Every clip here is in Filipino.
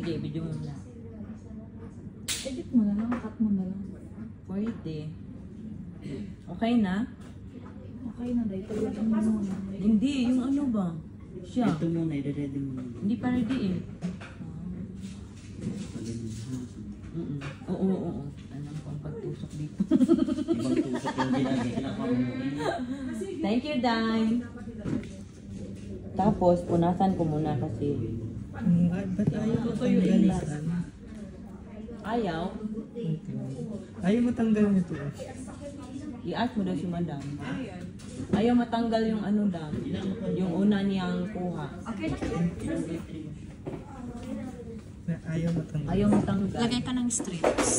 Sige, video mo na. Edit mo na lang, cut mo na lang. Pwede. Okay na? Okay na, dahil pag mo muna. Hindi, yung ano ba? Siya. Ito muna, i-ready mo. Hindi pa ready eh. Oo. Alam ko ang pagtusok dito. Ibang tusok yung ginagawa mo. Thank you, Dai. Tapos, punasan ko muna kasi. Ba't ayaw mo tanggalin? Ayaw. Ayaw mo tanggalin ito. I-ask mo daw si Madam. Ayaw matanggal yung ano daw. Yung una niyang kuha. Ayaw mo tanggalin. Ayaw matanggal. Lagay ka ng strips.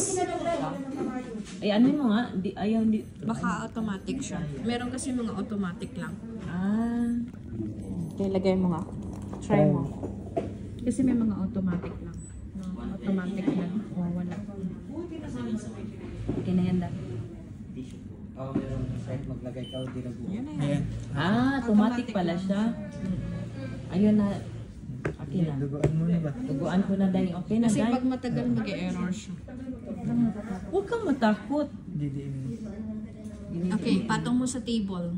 Eh, ano mo nga? Ayaw, hindi. Baka automatic siya. Meron kasi mga automatic lang. Ah. Okay, lagay mo nga. Try mo. Kasi may mga automatic lang. Automatic lang. Wala. Okay na yan daw. Oo, meron side maglagay ka o di na buo. Yan na yan. Ayan. Ah, automatic pala siya. Ayun na. Okay na. Duguan mo na ba? Tuguan ko na dahil. Okay na Kasi dahil. pag matagal mag-error siya. Huwag kang matakot. Didiin mo. Okay, patong mo sa table.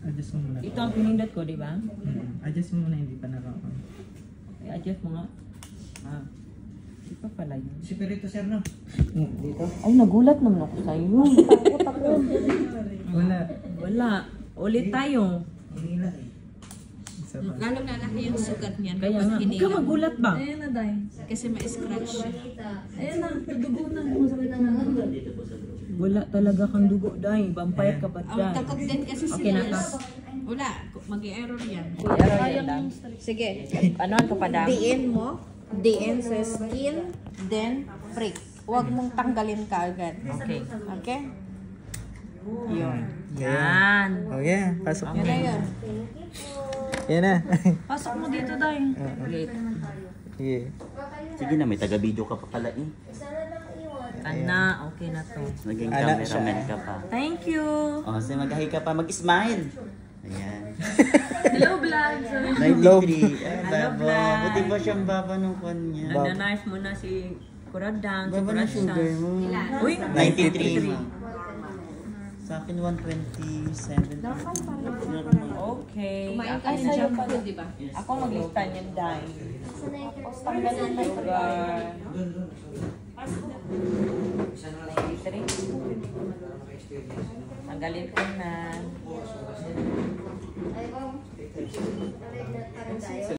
Adjust mo muna. Ito ang pinindot ko, di ba? Adjust mo muna, hindi pa naka-on. I-adjust mo nga. Ah. Di pa pala yun. Si Perito, sir, no? Dito? Ay, nagulat naman ako sa'yo. Takot ako. Wala. Wala. Ulit tayo. Hinila eh. Isa pa. Lalong lalaki yung sugat niyan Kaya kapag nga. Huwag ka hinilang. magulat ba? Ayan na, Day. Kasi may scratch siya. Ayan na, dugo na. Masakit na naman. Dito po sa loob. Wala talaga kang dugo, Day. Vampire ka ba Ang dyan? takot din kasi Okay na sila. ka. Wala, mag-error yan. Error yan, Dam. Sige. Anoan ko pa, Dam? Diin mo. Diin sa skin, then prick. Huwag mong tanggalin ka agad. Okay. Okay? Yun. Yan. Oh yeah, pasok mo. Yan na yun. Yan na. Pasok mo dito, Day. Great. Yeah. Sige na, may taga-video ka pa pala eh. Ana, okay na to. Naging Ala cameraman siya. ka pa. Thank you. O, kasi mag-hi ka pa, mag-smile. Ayan. Hello, vlog. 93. Hello, Baba. vlog. Buti ba siyang baba nung kanya? Nananayos mo na si Kuradang, si Baba na sugar Kuradang. mo. Uy, 93 ma. Sa akin 127. Okay. Kumain ka Ay, ng sa'yo junk pa. food, di ba? Ako maglista niyan, Day. Sugar. 93. Tanggalin ko na.